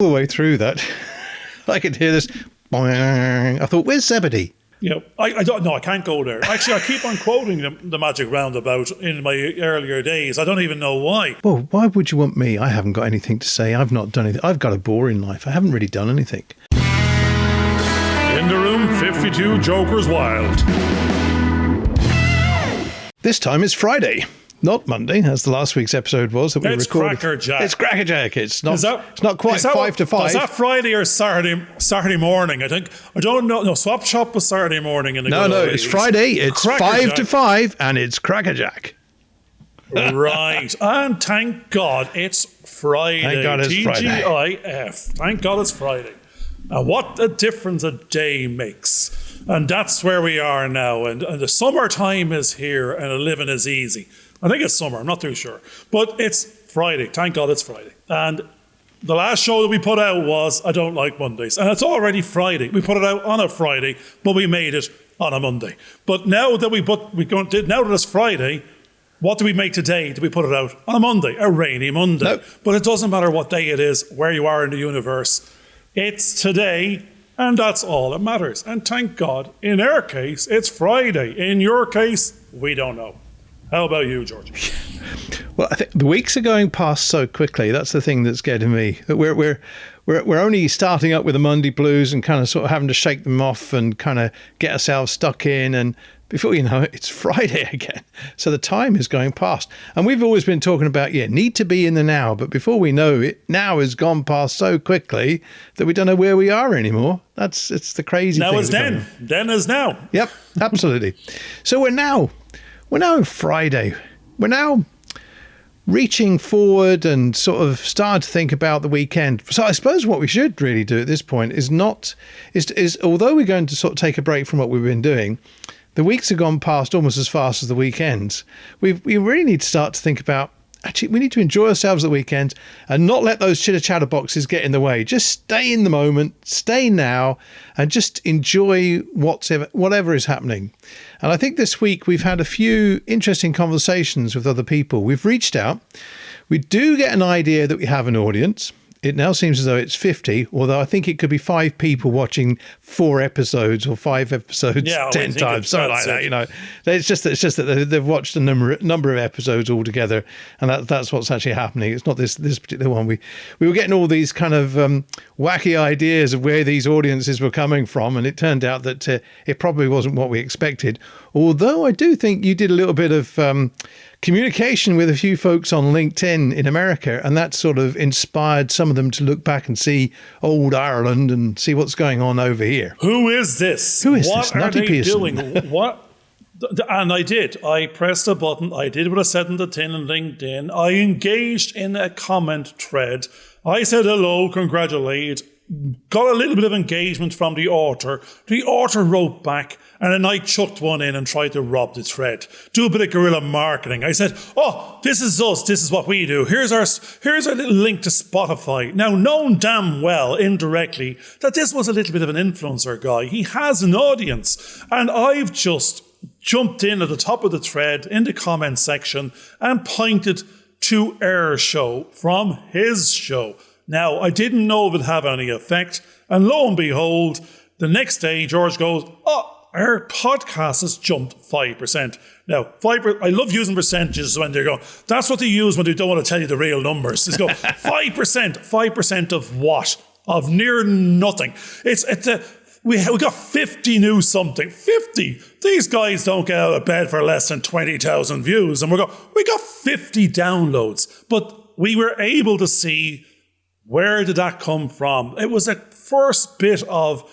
the way through that, I could hear this. Boing. I thought, where's Zebedee? I don't know. I can't go there. Actually, I keep on quoting the magic roundabout in my earlier days. I don't even know why. Well, why would you want me? I haven't got anything to say. I've not done anything. I've got a boring life. I haven't really done anything. In the room, 52 Jokers Wild. This time it's Friday, not Monday, as the last week's episode was that we recorded. It's Crackerjack. It's Crackerjack. It's not quite 5 to 5. Was that Friday or Saturday morning? I think. I don't know. No, Swap Shop was Saturday morning. In the No, it's Friday. It's 5 to 5, and it's Crackerjack. Right. And thank God it's Friday. Thank God it's Friday. TGIF. Thank God it's Friday. And what a difference a day makes. And that's where we are now. And the summertime is here and the living is easy. I think it's summer. I'm not too sure. But it's Friday. Thank God it's Friday. And the last show that we put out was I Don't Like Mondays. And it's already Friday. We put it out on a Friday, but we made it on a Monday. But now that now that it's Friday, what do we make today? Do we put it out on a Monday? A rainy Monday. No. But it doesn't matter what day it is, where you are in the universe. It's today, and that's all that matters. And thank God, in our case, it's Friday. In your case, we don't know. How about you, George? Well, I think the weeks are going past so quickly. That's the thing that's getting me. That we're only starting up with the Monday blues and kind of sort of having to shake them off and kind of get ourselves stuck in. And before you know it, it's Friday again. So the time is going past. And we've always been talking about, need to be in the now. But before we know it, now has gone past so quickly that we don't know where we are anymore. It's the crazy thing. Now is then. Then is now. Yep, absolutely. So we're now Friday. We're now reaching forward and sort of start to think about the weekend. So I suppose what we should really do at this point is although we're going to sort of take a break from what we've been doing, the weeks have gone past almost as fast as the weekends. We really need to start to think about, actually, we need to enjoy ourselves at the weekend and not let those chitter-chatter boxes get in the way. Just stay in the moment, stay now, and just enjoy whatever is happening. And I think this week we've had a few interesting conversations with other people. We've reached out. We do get an idea that we have an audience. It now seems as though it's 50, although I think it could be 5 people watching 4 episodes or 5 episodes 10 times, something like that. It's just that they've watched a number of episodes all together, and that's what's actually happening. It's not this particular one. We were getting all these kind of wacky ideas of where these audiences were coming from, and it turned out that it probably wasn't what we expected. Although I do think you did a little bit of communication with a few folks on LinkedIn in America, and that sort of inspired some of them to look back and see old Ireland and see what's going on over here. Who is this? What are they doing? What? And I did. I pressed a button. I did what I said in the tin on LinkedIn. I engaged in a comment thread. I said hello, congratulated. Got a little bit of engagement from the author. The author wrote back, and then I chucked one in and tried to rob the thread. Do a bit of guerrilla marketing. I said, this is us. This is what we do. Here's our little link to Spotify. Now, known damn well, indirectly, that this was a little bit of an influencer guy. He has an audience. And I've just jumped in at the top of the thread in the comment section and pointed to our show from his show. Now, I didn't know if it would have any effect. And lo and behold, the next day, George goes, our podcast has jumped 5%. Now, I love using percentages when they're going, that's what they use when they don't want to tell you the real numbers. They go, 5%. 5% of what? Of near nothing. We got 50 new something. 50. These guys don't get out of bed for less than 20,000 views. And we got 50 downloads. But we were able to see, where did that come from? It was a first bit of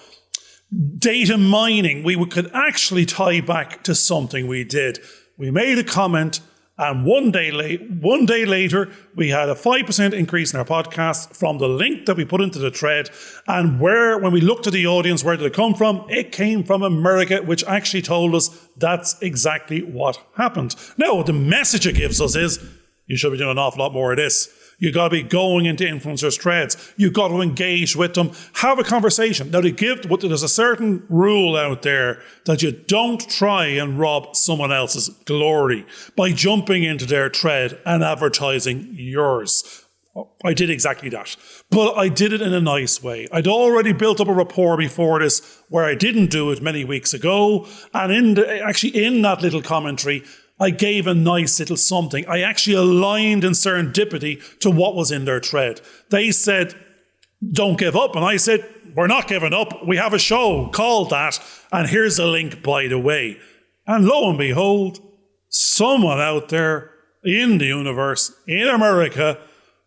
data mining. We could actually tie back to something we did. We made a comment, and one day later, we had a 5% increase in our podcast from the link that we put into the thread. And when we looked at the audience, where did it come from? It came from America, which actually told us that's exactly what happened. Now, the message it gives us is, you should be doing an awful lot more of this. You got to be going into influencers' threads. You got to engage with them. Have a conversation. Now, there's a certain rule out there that you don't try and rob someone else's glory by jumping into their thread and advertising yours. I did exactly that. But I did it in a nice way. I'd already built up a rapport before this where I didn't do it many weeks ago. And in that little commentary, I gave a nice little something. I actually aligned in serendipity to what was in their thread. They said, don't give up. And I said, we're not giving up. We have a show called that. And here's a link, by the way. And lo and behold, someone out there in the universe, in America,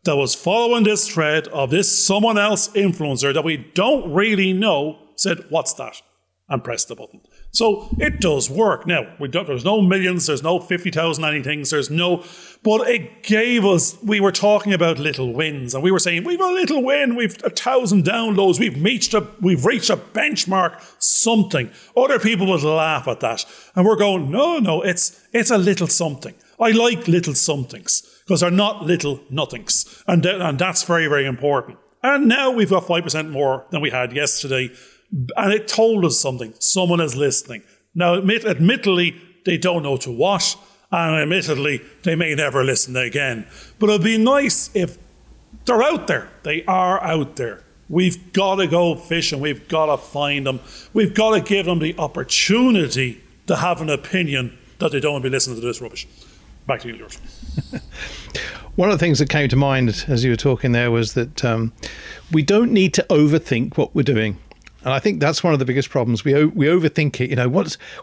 that was following this thread of this someone else influencer that we don't really know said, what's that? And pressed the button. So it does work. Now, there's no millions, there's no 50,000 anythings, but it gave us, we were talking about little wins, and we were saying, we've a little win, we've 1,000 downloads, we've reached a benchmark, something. Other people would laugh at that. And we're going, no, it's a little something. I like little somethings, because they're not little nothings. And that's very, very important. And now we've got 5% more than we had yesterday. And it told us something. Someone is listening. Now, admittedly, they don't know to what. And admittedly, they may never listen again. But it'd be nice if they're out there. They are out there. We've got to go fishing. We've got to find them. We've got to give them the opportunity to have an opinion that they don't want to be listening to this rubbish. Back to you, George. One of the things that came to mind as you were talking there was that we don't need to overthink what we're doing. And I think that's one of the biggest problems. We overthink it.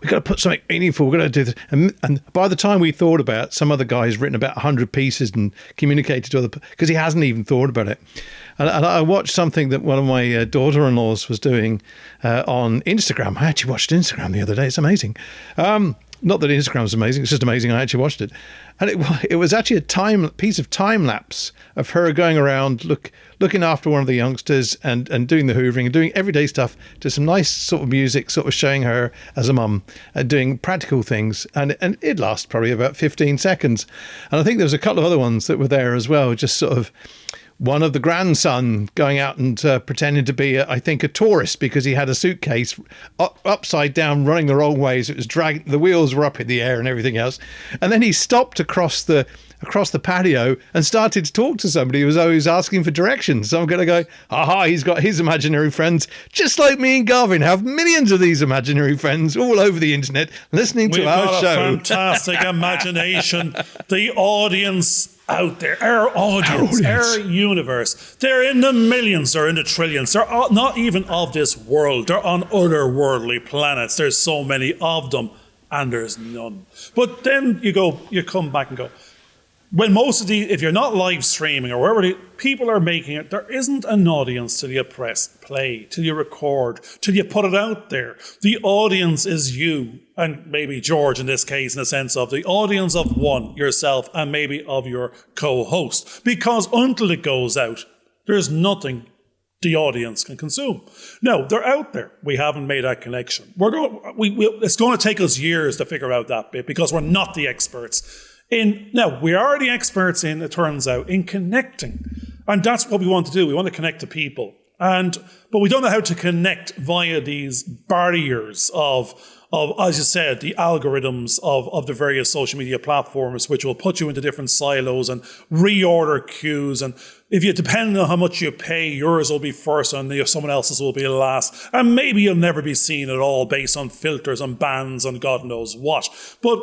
We've got to put something meaningful. We're going to do this. And by the time we thought about it, some other guy's written about 100 pieces and communicated to other, because he hasn't even thought about it. And I watched something that one of my daughter-in-laws was doing on Instagram. I actually watched Instagram the other day. It's amazing. Not that Instagram's amazing. It's just amazing. I actually watched it. And it was actually a piece of time lapse of her going around looking after one of the youngsters and doing the hoovering and doing everyday stuff to some nice sort of music, sort of showing her as a mum and doing practical things. And it lasts probably about 15 seconds. And I think there was a couple of other ones that were there as well, just sort of one of the grandson going out and pretending to be, I think, a tourist because he had a suitcase upside down, running the wrong way. So it was dragging, the wheels were up in the air and everything else. And then he stopped across the patio and started to talk to somebody who was always asking for directions. So I'm going to go, aha, he's got his imaginary friends, just like me and Garvin have millions of these imaginary friends all over the internet listening to our show. We've got a fantastic imagination. The audience out there, our audience, our universe, they're in the millions, they're in the trillions. They're not even of this world. They're on other worldly planets. There's so many of them, and there's none. But then you come back and go, when most of if you're not live streaming or wherever people are making it, there isn't an audience till you press play, till you record, till you put it out there. The audience is you, and maybe George in this case, in the sense of the audience of one, yourself, and maybe of your co-host. Because until it goes out, there's nothing the audience can consume. No, they're out there. We haven't made that connection. It's going to take us years to figure out that bit because we're not the experts. Now, we are the experts it turns out, in connecting. And that's what we want to do. We want to connect to people. But we don't know how to connect via these barriers of, as you said, the algorithms of the various social media platforms, which will put you into different silos and reorder queues. And if you depend on how much you pay, yours will be first and someone else's will be last. And maybe you'll never be seen at all based on filters and bans and God knows what. But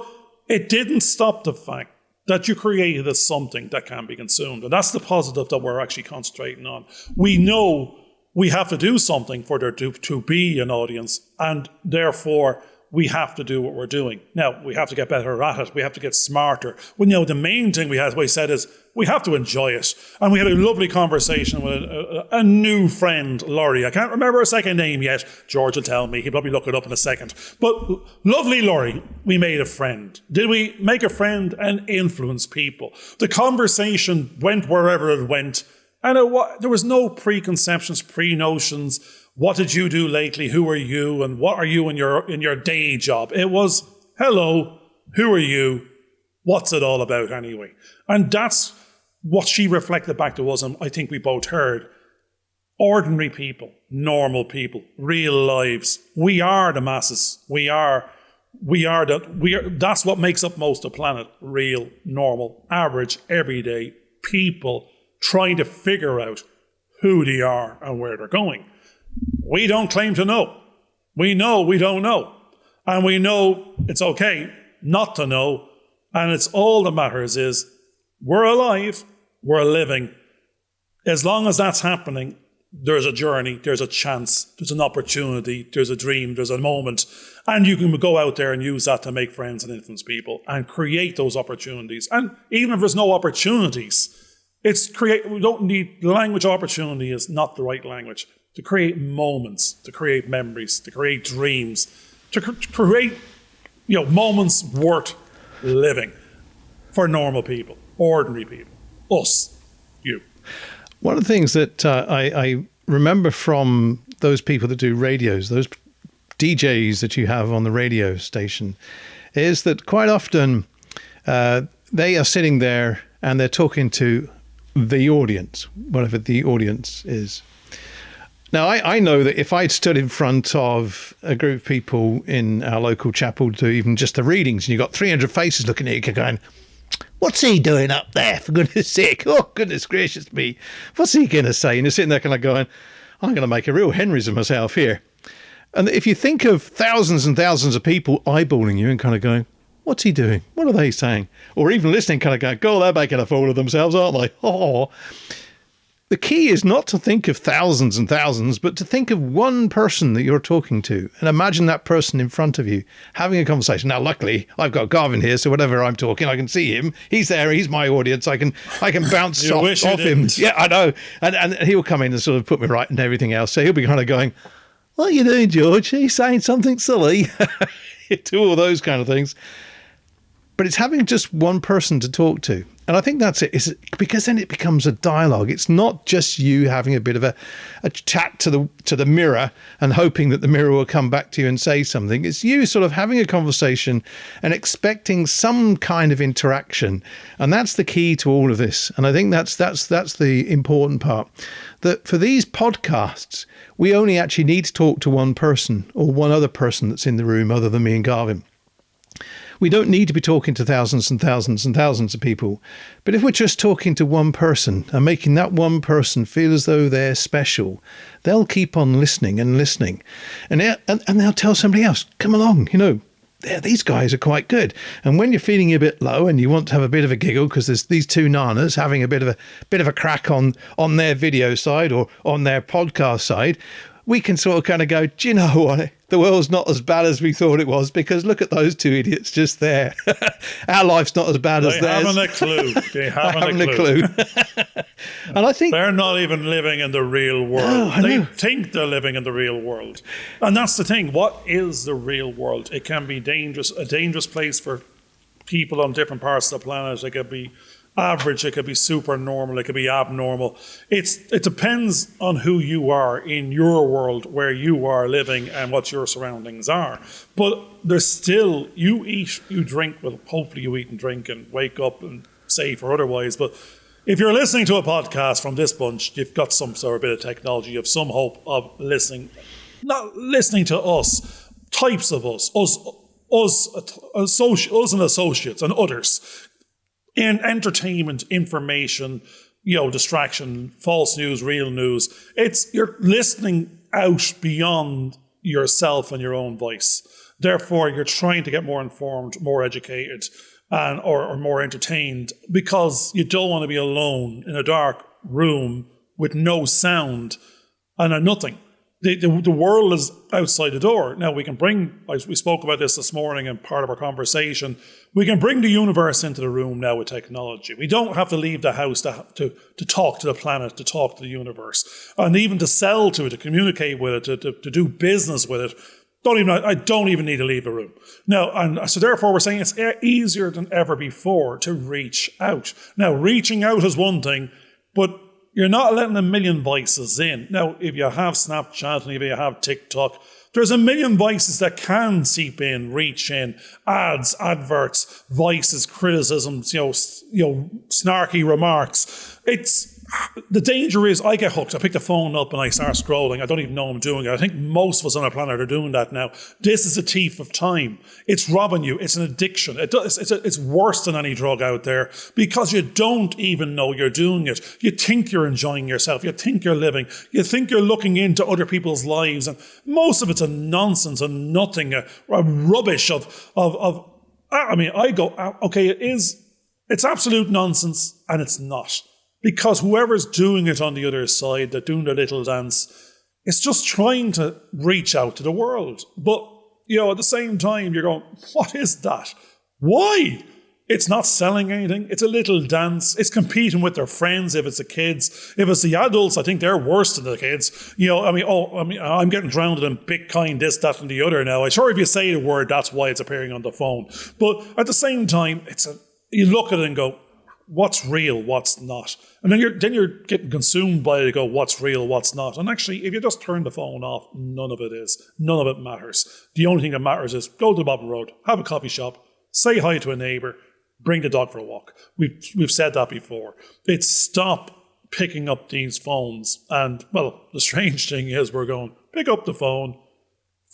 it didn't stop the fact that you created something that can be consumed. And that's the positive that we're actually concentrating on. We know we have to do something for there to be an audience, and therefore we have to do what we're doing. Now, we have to get better at it. We have to get smarter. Well, the main thing we said is we have to enjoy it. And we had a lovely conversation with a new friend, Laurie. I can't remember her second name yet. George will tell me. He'll probably look it up in a second. But lovely Laurie, we made a friend. Did we make a friend and influence people? The conversation went wherever it went. And there was no preconceptions, pre-notions. What did you do lately? Who are you? And what are you in your day job? It was, hello, who are you? What's it all about anyway? And that's what she reflected back to us, and I think we both heard. Ordinary people, normal people, real lives. We are the masses. That's what makes up most of the planet. Real, normal, average, everyday people trying to figure out who they are and where they're going. We don't claim to know. We know we don't know. And we know it's okay not to know. And it's all that matters is we're alive, we're living. As long as that's happening, there's a journey, there's a chance, there's an opportunity, there's a dream, there's a moment. And you can go out there and use that to make friends and influence people and create those opportunities. And even if there's no opportunities, we don't need, language opportunity is not the right language. To create moments, to create memories, to create dreams, to create moments worth living for normal people, ordinary people, us, you. One of the things that I remember from those people that do radios, those DJs that you have on the radio station, is that quite often they are sitting there and they're talking to the audience, whatever the audience is. Now, I know that if I'd stood in front of a group of people in our local chapel to even just the readings, and you've got 300 faces looking at you going, what's he doing up there, for goodness sake? Oh, goodness gracious me. What's he going to say? And you're sitting there kind of going, I'm going to make a real Henrys of myself here. And if you think of thousands and thousands of people eyeballing you and kind of going, what's he doing? What are they saying? Or even listening, kind of going, God, they're making a fool of themselves, aren't they? Oh. The key is not to think of thousands and thousands, but to think of one person that you're talking to and imagine that person in front of you having a conversation. Now, luckily, I've got Garvin here, so whenever I'm talking, I can see him. He's there. He's my audience. I can bounce off him. Yeah, I know. And he'll come in and sort of put me right and everything else. So he'll be kind of going, what are you doing, George? He's saying something silly. Do all those kind of things. But it's having just one person to talk to. And I think that's it. It's because then it becomes a dialogue. It's not just you having a bit of a chat to the mirror and hoping that the mirror will come back to you and say something. It's you sort of having a conversation and expecting some kind of interaction. And that's the key to all of this. And I think that's the important part. That for these podcasts, we only actually need to talk to one person or one other person that's in the room other than me and Garvin. We don't need to be talking to thousands and thousands and thousands of people. But if we're just talking to one person and making that one person feel as though they're special, they'll keep on listening and listening. And they'll tell somebody else, come along, these guys are quite good. And when you're feeling a bit low and you want to have a bit of a giggle because there's these two nanas having a bit of a crack on their video side or on their podcast side, we can sort of kind of go, do you know what? The world's not as bad as we thought it was because look at those two idiots just there. Our life's not as bad as theirs. They haven't a clue. They haven't a clue. And I think they're not even living in the real world. No, they think they're living in the real world. And that's the thing. What is the real world? It can be a dangerous place for people on different parts of the planet. It could be average, it could be super normal, it could be abnormal. It depends on who you are in your world, where you are living and what your surroundings are. But there's still, you eat, you drink, well, hopefully you eat and drink and wake up and safe or otherwise. But if you're listening to a podcast from this bunch, you've got some sort of bit of technology, you have some hope of listening, not listening to us, types of us and associates and others. In entertainment, information, distraction, false news, real news. You're listening out beyond yourself and your own voice. Therefore, you're trying to get more informed, more educated, or more entertained because you don't want to be alone in a dark room with no sound and nothing. The world is outside the door. Now, we spoke about this morning in part of our conversation, we can bring the universe into the room now with technology. We don't have to leave the house to talk to the planet, to talk to the universe, and even to sell to it, to communicate with it, to do business with it. I don't even need to leave the room. Now, and so therefore we're saying it's easier than ever before to reach out. Now, reaching out is one thing, but you're not letting a million voices in. Now, if you have Snapchat and if you have TikTok, there's a million voices that can seep in, reach in, ads, adverts, voices, criticisms, snarky remarks. It's the danger is I get hooked. I pick the phone up and I start scrolling. I don't even know I'm doing it. I think most of us on our planet are doing that now. This is a thief of time. It's robbing you. It's an addiction. It's worse than any drug out there because you don't even know you're doing it. You think you're enjoying yourself. You think you're living. You think you're looking into other people's lives. And most of it's a nonsense and nothing, a rubbish it's absolute nonsense and it's not. Because whoever's doing it on the other side, they're doing their little dance, it's just trying to reach out to the world. But, at the same time, you're going, what is that? Why? It's not selling anything. It's a little dance. It's competing with their friends if it's the kids. If it's the adults, I think they're worse than the kids. I'm getting drowned in Bitcoin, this, that, and the other now. I'm sure if you say the word, that's why it's appearing on the phone. But at the same time, you look at it and go, what's real, what's not? And then you're getting consumed by it and go, what's real, what's not? And actually, if you just turn the phone off, none of it is. None of it matters. The only thing that matters is go to the bottom road, have a coffee shop, say hi to a neighbour, bring the dog for a walk. We've said that before. It's stop picking up these phones. And, well, the strange thing is we're going, pick up the phone,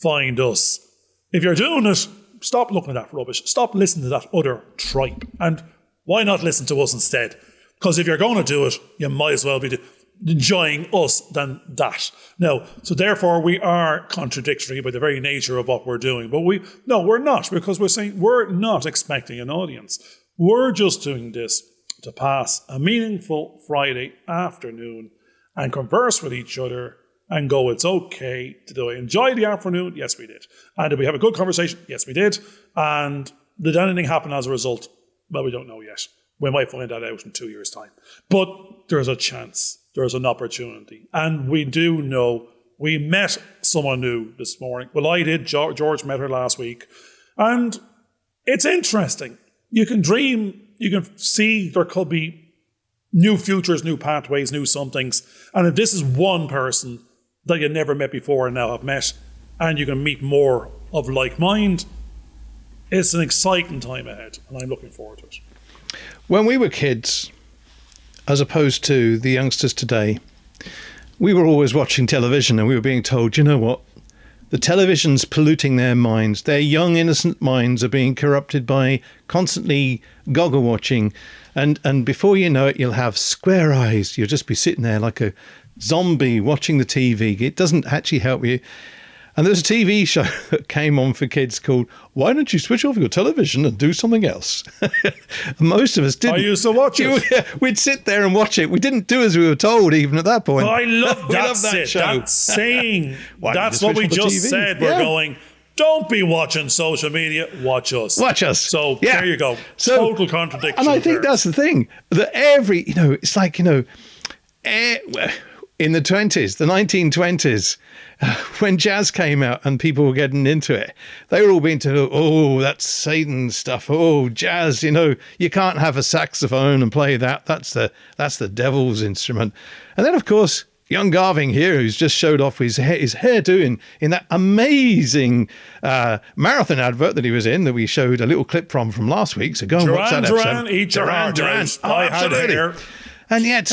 find us. If you're doing it, stop looking at that rubbish. Stop listening to that other tripe. And why not listen to us instead? Because if you're going to do it, you might as well be enjoying us than that. Now, so therefore we are contradictory by the very nature of what we're doing. But we're not, because we're saying we're not expecting an audience. We're just doing this to pass a meaningful Friday afternoon and converse with each other and go, it's okay. Did I enjoy the afternoon? Yes, we did. And did we have a good conversation? Yes, we did. And did anything happen as a result? Well, we don't know yet. We might find that out in 2 years' time. But there's a chance. There's an opportunity. And we do know, we met someone new this morning. Well, I did. George met her last week. And it's interesting. You can dream, you can see there could be new futures, new pathways, new somethings. And if this is one person that you never met before and now have met, and you can meet more of like mind, it's an exciting time ahead, and I'm looking forward to it. When we were kids, as opposed to the youngsters today, we were always watching television and we were being told, you know what? The television's polluting their minds. Their young, innocent minds are being corrupted by constantly goggle watching. And before you know it, you'll have square eyes. You'll just be sitting there like a zombie watching the TV. It doesn't actually help you. And there's a TV show that came on for kids called "Why Don't You Switch Off Your Television and Do Something Else?" Most of us didn't. I used to watch it. We'd sit there and watch it. We didn't do as we were told, even at that point. I love that show. That's saying. That's what we just said. We're going, don't be watching social media. Watch us. Watch us. So there you go. So, total contradiction. And I think that's the thing. That it's like, in the 20s, the 1920s, when jazz came out and people were getting into it, they were all being told, oh, that's Satan stuff. Oh, jazz, you can't have a saxophone and play that. That's the devil's instrument. And then, of course, young Garving here, who's just showed off his hairdo in that amazing marathon advert that he was in, that we showed a little clip from last week. So go and watch that episode. Duran. I had hair. And yet,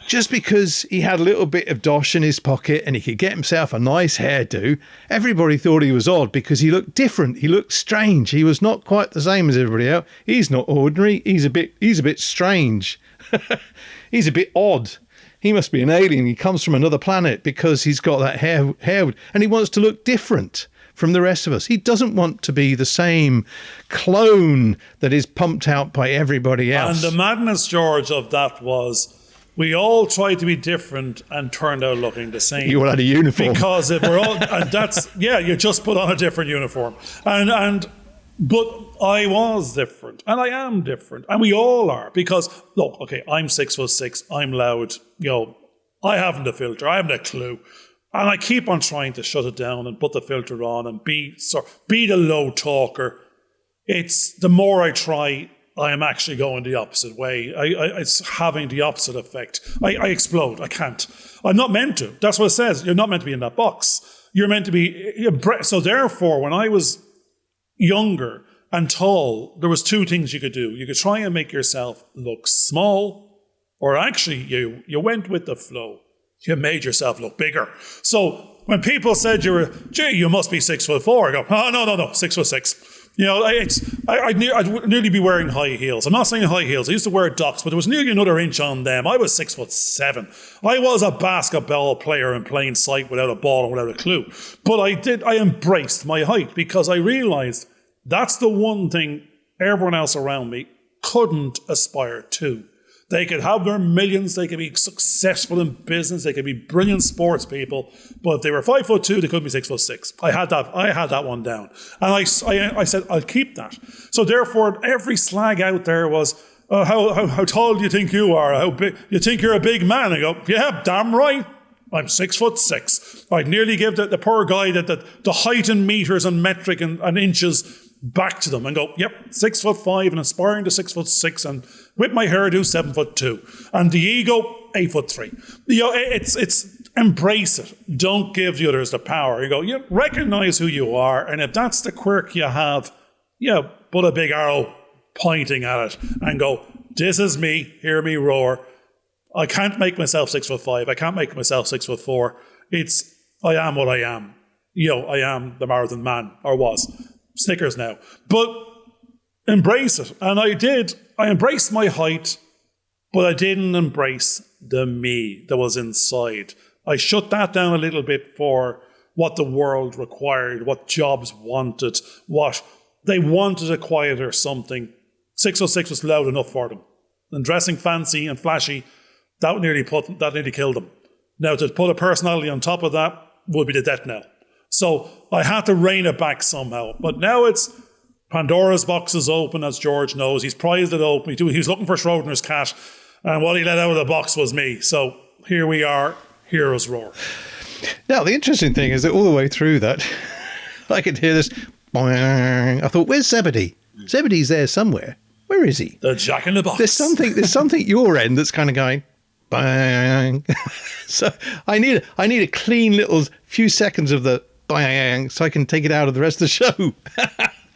just because he had a little bit of dosh in his pocket and he could get himself a nice hairdo, everybody thought he was odd because he looked different. He looked strange. He was not quite the same as everybody else. He's not ordinary. He's a bit strange. He's a bit odd. He must be an alien. He comes from another planet because he's got that hair and he wants to look different from the rest of us. He doesn't want to be the same clone that is pumped out by everybody else. And the madness, George, of that was we all tried to be different and turned out looking the same. You all had a uniform. Because if we're all, and that's, you just put on a different uniform. But I was different, and I am different, and we all are. Because, look, okay, I'm 6'6", I'm loud, I haven't a filter, I haven't a clue. And I keep on trying to shut it down and put the filter on and be the low talker. It's the more I try, I am actually going the opposite way. It's having the opposite effect. I explode. I can't. I'm not meant to. That's what it says. You're not meant to be in that box. You're meant to be. So therefore, when I was younger and tall, there was two things you could do. You could try and make yourself look small, or actually you went with the flow. You made yourself look bigger. So when people said you must be 6'4", I go, oh, no, 6'6". You know, I'd nearly be wearing high heels. I'm not saying high heels. I used to wear Docs, but there was nearly another inch on them. I was 6'7". I was a basketball player in plain sight without a ball and without a clue. But I embraced my height because I realised that's the one thing everyone else around me couldn't aspire to. They could have their millions, they could be successful in business, they could be brilliant sports people, but if they were 5'2", they couldn't be 6'6". I had that one down. And I said, I'll keep that. So therefore, every slag out there was, how tall do you think you are? How big? You think you're a big man? I go, yeah, damn right. I'm 6'6". I'd nearly give the poor guy the height in meters and metric and inches back to them and go, yep, 6'5" and aspiring to 6'6", and with my hairdo 7'2", and the ego 8'3". You know, it's embrace it. Don't give the others the power. You go, you recognize who you are, and if that's the quirk you have, put a big arrow pointing at it and go, this is me. Hear me roar. I can't make myself 6'5". I can't make myself 6'4". I am what I am. I am the marathon man, or was. Snickers now. But embrace it. And I did. I embraced my height, but I didn't embrace the me that was inside. I shut that down a little bit for what the world required, what jobs wanted, what they wanted a quieter something. 606 was loud enough for them. And dressing fancy and flashy, that nearly killed them. Now, to put a personality on top of that would be the death knell. So I had to rein it back somehow. But now it's Pandora's box is open, as George knows. He's prized it open. He was looking for Schrodinger's cat, and what he let out of the box was me. So here we are, heroes roar. Now, the interesting thing is that all the way through that, I could hear this. Boing. I thought, where's Zebedee? Zebedee's there somewhere. Where is he? The Jack in the Box. There's something at your end that's kind of going, bang. So I need a clean little few seconds of the bang so I can take it out of the rest of the show.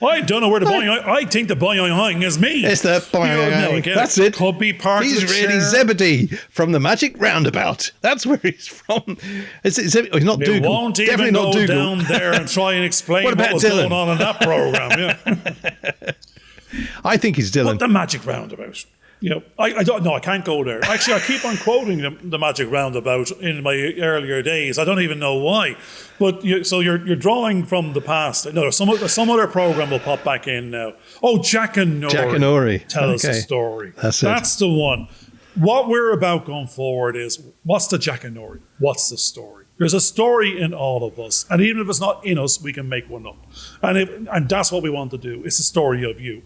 I don't know where the boing. I think the boing is me. It's the boing. That's it. Could be part he's of the really chair. Zebedee from the Magic Roundabout. That's where he's from. He's not Dougal. Won't Definitely even not go Dougal. down there and try and explain what was Dylan? going on in that program. Yeah. I think he's Dylan. But the Magic Roundabout. I don't know. I can't go there. Actually, I keep on quoting the Magic Roundabout in my earlier days. I don't even know why. But you're drawing from the past. No, some other program will pop back in now. Oh, Jack and Nori. Tell us a story. That's the one. What we're about going forward is, what's the Jack and Nori? What's the story? There's a story in all of us. And even if it's not in us, we can make one up. And that's what we want to do. It's a story of you.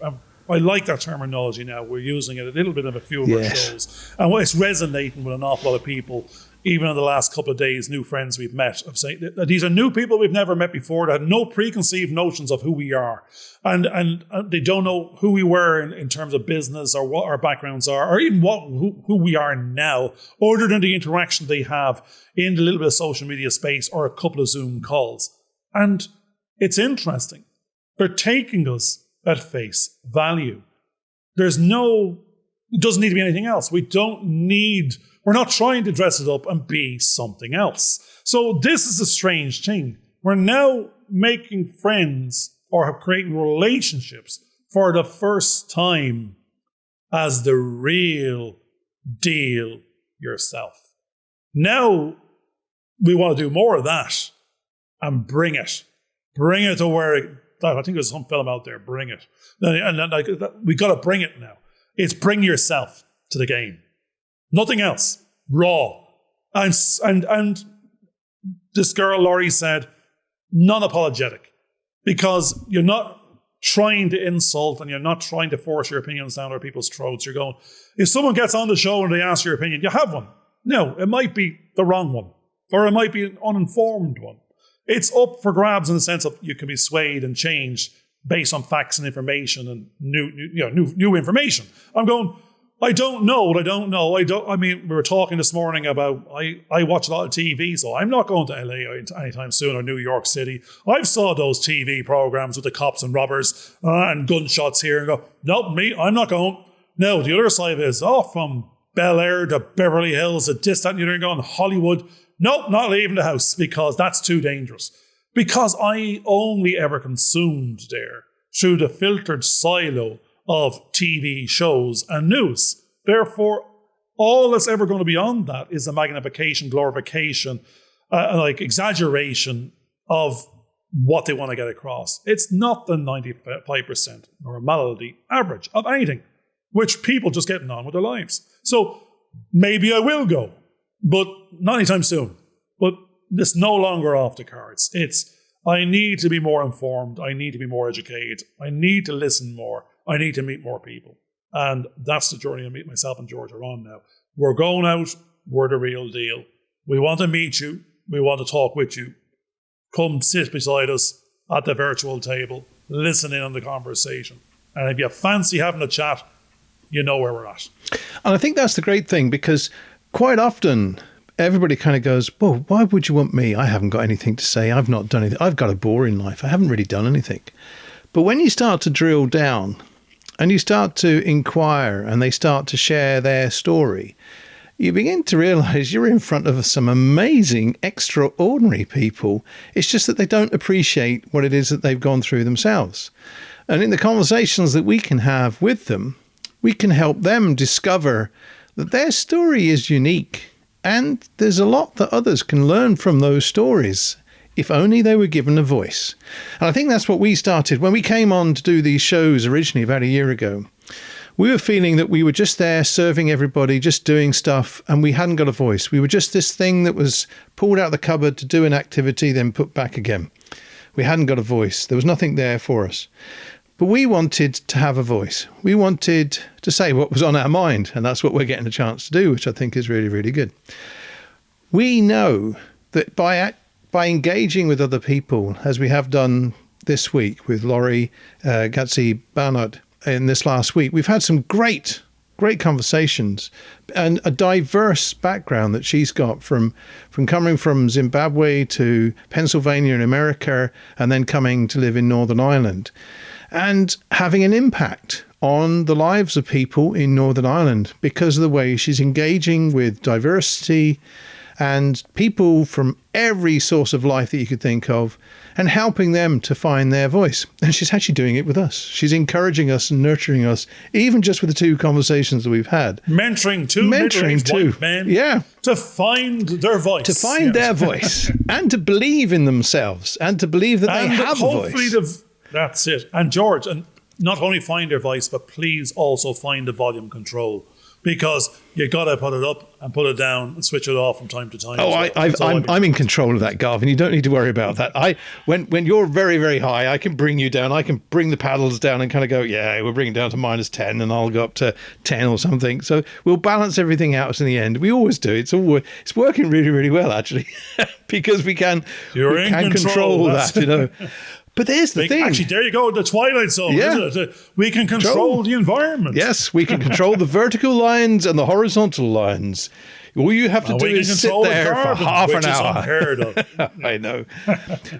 I like that terminology now. We're using it a little bit in a few of our shows. And it's resonating with an awful lot of people, even in the last couple of days, new friends we've met. Of saying that these are new people we've never met before that have no preconceived notions of who we are. And they don't know who we were in terms of business or what our backgrounds are, or even who we are now, other than the interaction they have in the little bit of social media space or a couple of Zoom calls. And it's interesting. They're taking us at face value. It doesn't need to be anything else. We're not trying to dress it up and be something else. So this is a strange thing. We're now making friends or creating relationships for the first time as the real deal yourself. Now we want to do more of that and bring it to where I think there's some film out there, Bring It. And we got to bring it now. It's bring yourself to the game. Nothing else. Raw. And this girl, Laurie, said, non-apologetic. Because you're not trying to insult and you're not trying to force your opinions down other people's throats. You're going, if someone gets on the show and they ask your opinion, you have one. No, it might be the wrong one. Or it might be an uninformed one. It's up for grabs in the sense of you can be swayed and changed based on facts and information and new information. I'm going, I don't know what I don't know. We were talking this morning about, I watch a lot of TV, so I'm not going to LA anytime soon or New York City. I've saw those TV programs with the cops and robbers and gunshots here and go, nope, I'm not going. No, the other side is, from Bel Air to Beverly Hills to this, that, and the other, and going Hollywood. Nope, not leaving the house because that's too dangerous. Because I only ever consumed there through the filtered silo of TV shows and news. Therefore, all that's ever going to be on that is a magnification, glorification, like exaggeration of what they want to get across. It's not the 95% normality average of anything, which people just getting on with their lives. So maybe I will go, but not anytime soon. But it's no longer off the cards. I need to be more informed. I need to be more educated. I need to listen more. I need to meet more people. And that's the journey myself and George are on now. We're going out. We're the real deal. We want to meet you. We want to talk with you. Come sit beside us at the virtual table. Listen in on the conversation. And if you fancy having a chat, you know where we're at. And I think that's the great thing, because quite often everybody kind of goes, well, why would you want me? I haven't got anything to say. I've not done anything. I've got a boring life. I haven't really done anything. But when you start to drill down and you start to inquire and they start to share their story, you begin to realize you're in front of some amazing, extraordinary people. It's just that they don't appreciate what it is that they've gone through themselves. And in the conversations that we can have with them, we can help them discover that their story is unique. And there's a lot that others can learn from those stories, if only they were given a voice. And I think that's what we started. When we came on to do these shows originally about a year ago, we were feeling that we were just there serving everybody, just doing stuff, and we hadn't got a voice. We were just this thing that was pulled out of the cupboard to do an activity, then put back again. We hadn't got a voice. There was nothing there for us. But we wanted to have a voice. We wanted to say what was on our mind, and that's what we're getting a chance to do, which I think is really, really good. We know that by engaging with other people, as we have done this week with Laurie Gatzi-Barnard in this last week, we've had some great conversations and a diverse background that she's got from coming from Zimbabwe to Pennsylvania in America and then coming to live in Northern Ireland and having an impact on the lives of people in Northern Ireland because of the way she's engaging with diversity and people from every source of life that you could think of and helping them to find their voice. And she's actually doing it with us. She's encouraging us and nurturing us, even just with the 2 conversations that we've had. Mentoring two white men to find their voice. To find their voice and to believe in themselves and to believe that they have a voice. That's it. And George, and not only find their voice, but please also find the volume control. Because you got to put it up and put it down and switch it off from time to time. Oh, I'm in control of that, Garvin. You don't need to worry about that. When you're very, very high, I can bring you down. I can bring the paddles down and kind of go, yeah, we'll bring it down to -10 and I'll go up to 10 or something. So we'll balance everything out in the end. We always do. It's working really, really well, actually, because we can control that, you know. But there's the thing. Actually, there you go, the Twilight Zone, isn't it? We can control the environment. Yes, we can control the vertical lines and the horizontal lines. All you have to do is sit there for half an hour. Unheard of. I know.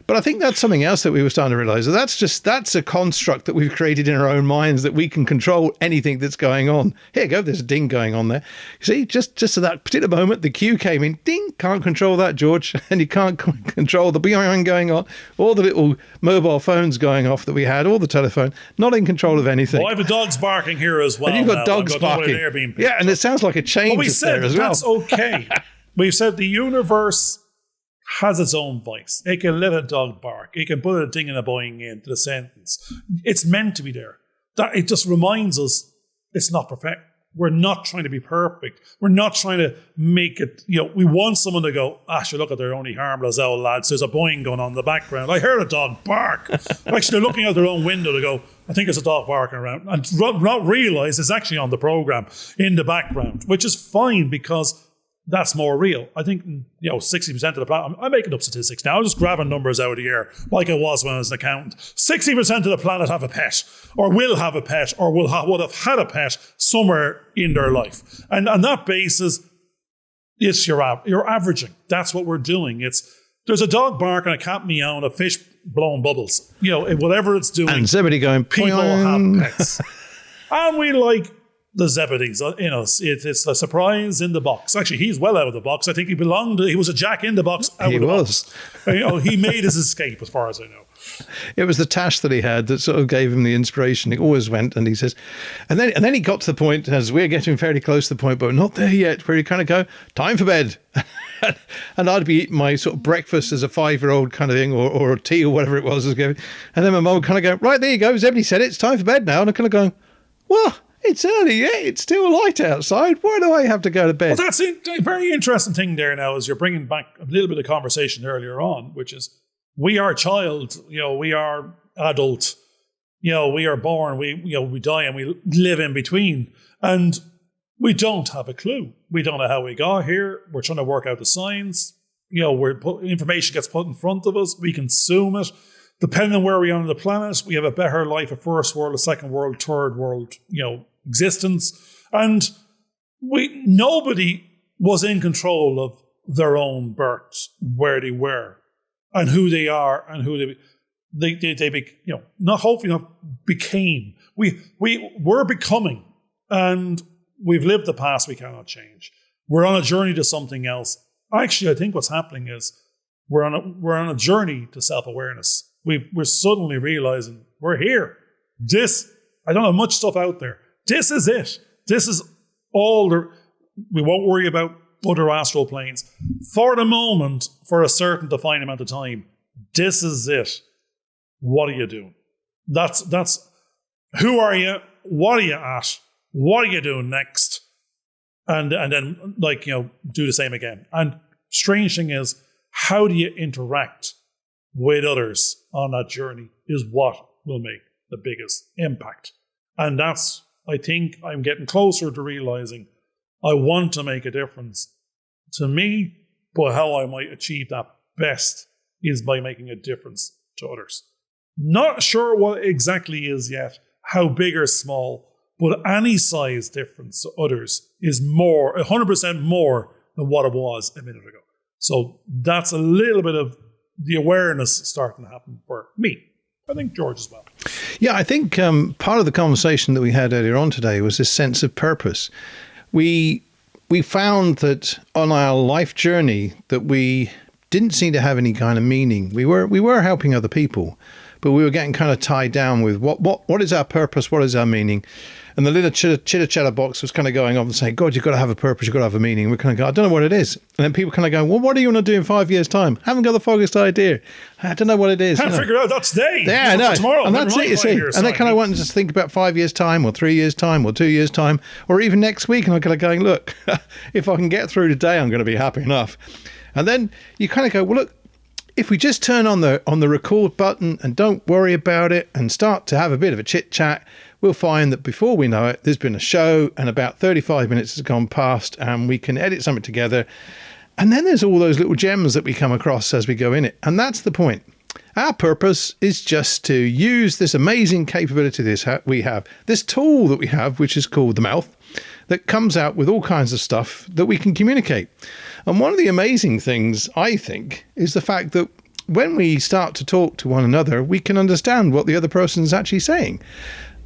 But I think that's something else that we were starting to realize. That's a construct that we've created in our own minds, that we can control anything that's going on. Here you go, there's a ding going on there. You see, just at that particular moment, the cue came in. Ding, can't control that, George. And you can't control the bing going on, all the little mobile phones going off that we had, all the telephone, not in control of anything. Oh, I have a dog's barking here as well. And you've got dogs barking. Yeah, and it sounds like a change there as well. That's okay. We've said the universe has its own voice. It can let a dog bark. It can put a ding and a boing into the sentence. It's meant to be there. That it just reminds us it's not perfect. We're not trying to be perfect. We're not trying to make it, we want someone to go, sure, look at, they're only harmless old lads. There's a boing going on in the background. I heard a dog bark. Actually, they're looking out their own window to go, I think there's a dog barking around. And not realize it's actually on the program in the background, which is fine because that's more real. I think, 60% of the planet, I'm making up statistics now. I'm just grabbing numbers out of the air like I was when I was an accountant. 60% of the planet have a pet, or will have a pet, or would have had a pet somewhere in their life. And on that basis, it's you're averaging. That's what we're doing. There's a dog barking, a cat meowing, a fish blowing bubbles. Whatever it's doing. And Zebedee going, people have pets. And we like the Zebedees in us. It's a surprise in the box. Actually, he's well out of the box. I think he was a jack in the box, out of the box. He made his escape, as far as I know. It was the tash that he had that sort of gave him the inspiration. He always went, and he says, and then he got to the point, as we're getting fairly close to the point, but we're not there yet, where he kind of go, time for bed. And I'd be eating my sort of breakfast as a 5-year-old kind of thing, or tea or whatever it was. And then my mum would kind of go, right, there you go, Zebedee said it's time for bed now. And I'm kind of going, well, it's early, yeah, it's still light outside. Why do I have to go to bed? Well, that's a very interesting thing there now, is you're bringing back a little bit of conversation earlier on, which is, we are child, we are adult, we are born, we die, and we live in between. And we don't have a clue. We don't know how we got here. We're trying to work out the science. Information gets put in front of us. We consume it. Depending on where we are on the planet, we have a better life, a first world, a second world, third world, existence. And nobody was in control of their own birth, where they were, and who they are, and who became. We're becoming, and we've lived the past we cannot change. We're on a journey to something else. Actually, I think what's happening is we're on a journey to self-awareness. We're suddenly realizing we're here. I don't have much stuff out there. This is it. This is all we won't worry about other astral planes. For the moment, for a certain defined amount of time, this is it. What are you doing? That's who are you? What are you at? What are you doing next? And then do the same again. And strange thing is, how do you interact with others on that journey is what will make the biggest impact. And that's, I think I'm getting closer to realizing I want to make a difference to me, but how I might achieve that best is by making a difference to others. Not sure what exactly is yet, how big or small, but any size difference to others is 100% more than what it was a minute ago. So that's a little bit of the awareness starting to happen for me. I think George as well. Yeah, I think part of the conversation that we had earlier on today was this sense of purpose. We found that on our life journey that we didn't seem to have any kind of meaning. We were helping other people, but we were getting kind of tied down with what is our purpose, what is our meaning. And the little chitter-chatter box was kind of going off and saying, God, you've got to have a purpose, you've got to have a meaning. And we kind of go, I don't know what it is. And then people kind of go, well, what are you going to do in 5 years' time? I haven't got the foggiest idea. I don't know what it is. Can't figure out, that's today. Yeah, I know. Tomorrow. And that's it, you see. And they kind of want to just think about 5 years' time or 3 years' time or 2 years' time or even next week. And I'm kind of going, look, if I can get through today, I'm going to be happy enough. And then you kind of go, well, look, if we just turn on the record button and don't worry about it and start to have a bit of a chit chat, we'll find that before we know it, there's been a show and about 35 minutes has gone past and we can edit something together. And then there's all those little gems that we come across as we go in it. And that's the point. Our purpose is just to use this amazing capability we have, this tool that we have, which is called the mouth, that comes out with all kinds of stuff that we can communicate. And one of the amazing things, I think, is the fact that when we start to talk to one another, we can understand what the other person is actually saying.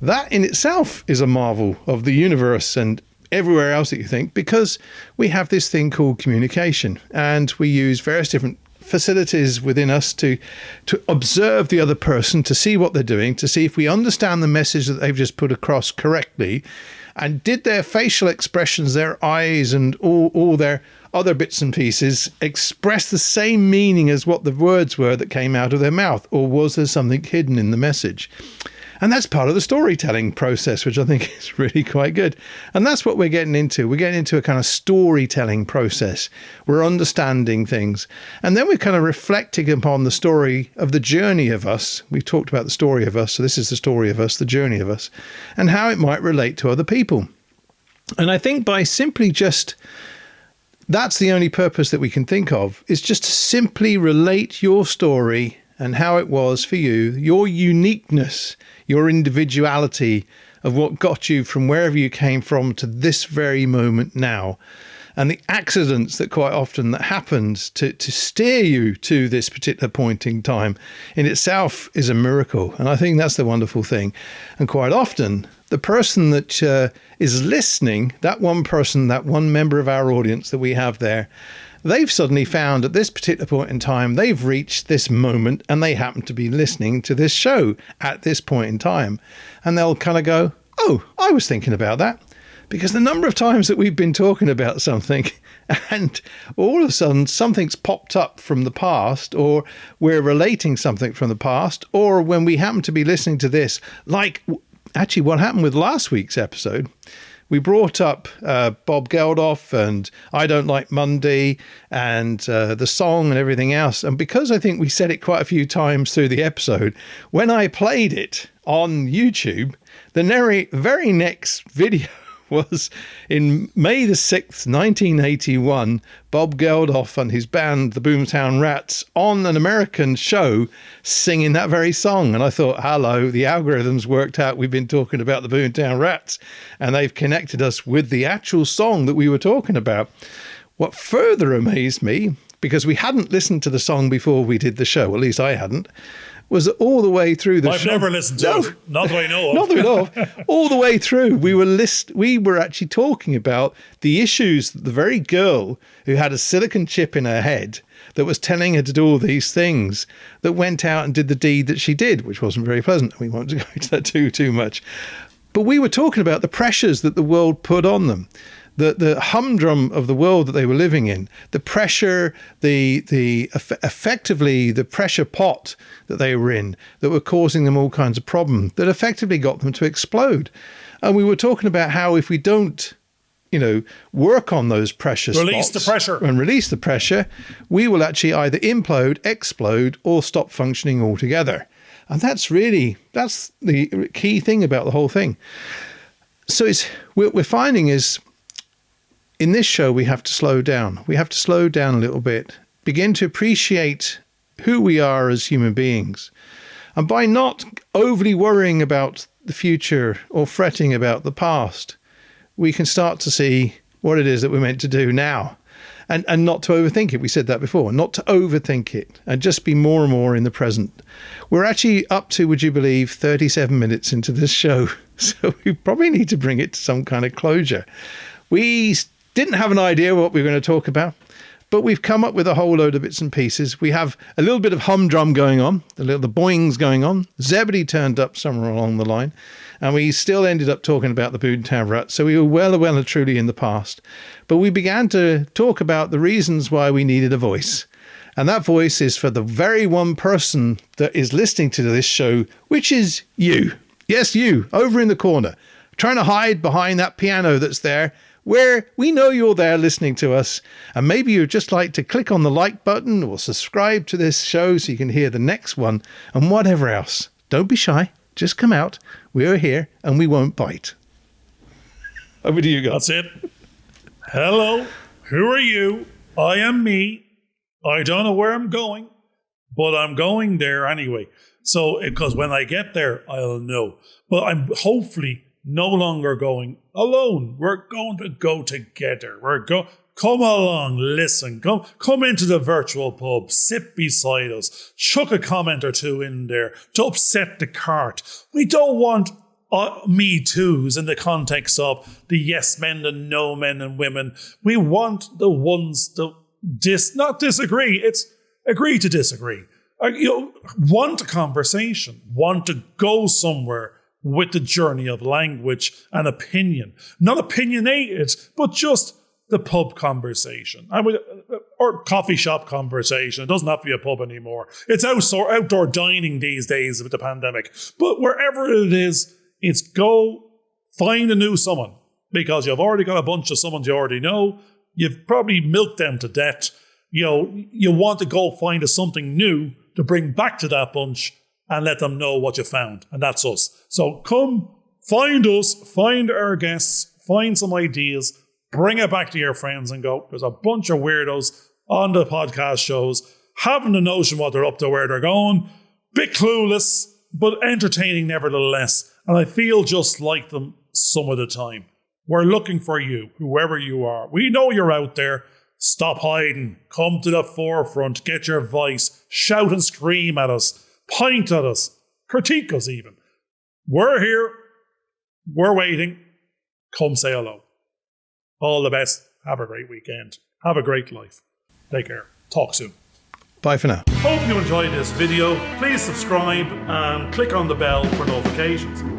That in itself is a marvel of the universe and everywhere else that you think, because we have this thing called communication, and we use various different facilities within us to observe the other person, to see what they're doing, to see if we understand the message that they've just put across correctly, and did their facial expressions, their eyes and all their other bits and pieces express the same meaning as what the words were that came out of their mouth, or was there something hidden in the message? And that's part of the storytelling process, which I think is really quite good. And that's what we're getting into. We're getting into a kind of storytelling process. We're understanding things. And then we're kind of reflecting upon the story of the journey of us. We've talked about the story of us. So this is the story of us, the journey of us, and how it might relate to other people. And I think by simply that's the only purpose that we can think of, is just to simply relate your story and how it was for you, your uniqueness, your individuality of what got you from wherever you came from to this very moment now. and the accidents that quite often that happens to steer you to this particular point in time in itself is a miracle. And I think that's the wonderful thing. And quite often, the person that is listening, that one person, that one member of our audience that we have there, they've suddenly found at this particular point in time, they've reached this moment and they happen to be listening to this show at this point in time. And they'll kind of go, oh, I was thinking about that. Because the number of times that we've been talking about something and all of a sudden something's popped up from the past, or we're relating something from the past, or when we happen to be listening to this, like actually what happened with last week's episode, we brought up Bob Geldof and I Don't Like Monday and the song and everything else. And because I think we said it quite a few times through the episode, when I played it on YouTube, the very next video was in May the 6th, 1981, Bob Geldof and his band, the Boomtown Rats, on an American show singing that very song. And I thought, hello, the algorithms worked out we've been talking about the Boomtown Rats, and they've connected us with the actual song that we were talking about. What further amazed me, because we hadn't listened to the song before we did the show, at least I hadn't, was all the way through the show. I've never listened to it. Not that I know of. Not that I know of. All the way through, we were actually talking about the issues that the very girl who had a silicon chip in her head that was telling her to do all these things, that went out and did the deed that she did, which wasn't very pleasant. We won't go into that too much. But we were talking about the pressures that the world put on them. The humdrum of the world that they were living in, the pressure, effectively the pressure pot that they were in, that were causing them all kinds of problems, that effectively got them to explode. And we were talking about how if we don't, work on those pressure release spots the pressure and release the pressure, we will actually either implode, explode, or stop functioning altogether. And that's the key thing about the whole thing. So what we're finding is, in this show, we have to slow down. We have to slow down a little bit, begin to appreciate who we are as human beings. And by not overly worrying about the future or fretting about the past, we can start to see what it is that we're meant to do now. And not to overthink it. We said that before, not to overthink it and just be more and more in the present. We're actually up to, would you believe, 37 minutes into this show. So we probably need to bring it to some kind of closure. We didn't have an idea what we were going to talk about, but we've come up with a whole load of bits and pieces. We have a little bit of humdrum going on, the boings going on. Zebedee turned up somewhere along the line, and we still ended up talking about the Boomtown Rats. So we were well and truly in the past. But we began to talk about the reasons why we needed a voice. And that voice is for the very one person that is listening to this show, which is you. Yes, you, over in the corner, trying to hide behind that piano that's there, where we know you're there listening to us, and maybe you'd just like to click on the like button or subscribe to this show so you can hear the next one and whatever else. Don't be shy. Just come out. We're here and we won't bite. Over to you guys. That's it. Hello. Who are you? I am me. I don't know where I'm going, but I'm going there anyway. So, because when I get there, I'll know. But I'm hopefully no longer going alone. We're going to go together. Come along, listen. Come into the virtual pub, sit beside us, chuck a comment or two in there to upset the cart. We don't want Me Too's in the context of the yes men and no men and women. We want the ones that not disagree. It's agree to disagree. Want a conversation, want to go somewhere with the journey of language and opinion. Not opinionated, but just the pub conversation. Or coffee shop conversation. It doesn't have to be a pub anymore. It's outdoor dining these days with the pandemic. But wherever it is, it's go find a new someone. Because you've already got a bunch of someone you already know. You've probably milked them to death. You want to go find something new to bring back to that bunch and let them know what you found. And that's us. So come, find us, find our guests, find some ideas, bring it back to your friends and go, there's a bunch of weirdos on the podcast shows, having a notion what they're up to, where they're going, bit clueless, but entertaining nevertheless. And I feel just like them some of the time. We're looking for you, whoever you are. We know you're out there. Stop hiding. Come to the forefront. Get your voice. Shout and scream at us. Point at us. Critique us even. We're here. We're waiting. Come say hello. All the best. Have a great weekend. Have a great life. Take care. Talk soon. Bye for now. Hope you enjoyed this video. Please subscribe and click on the bell for notifications.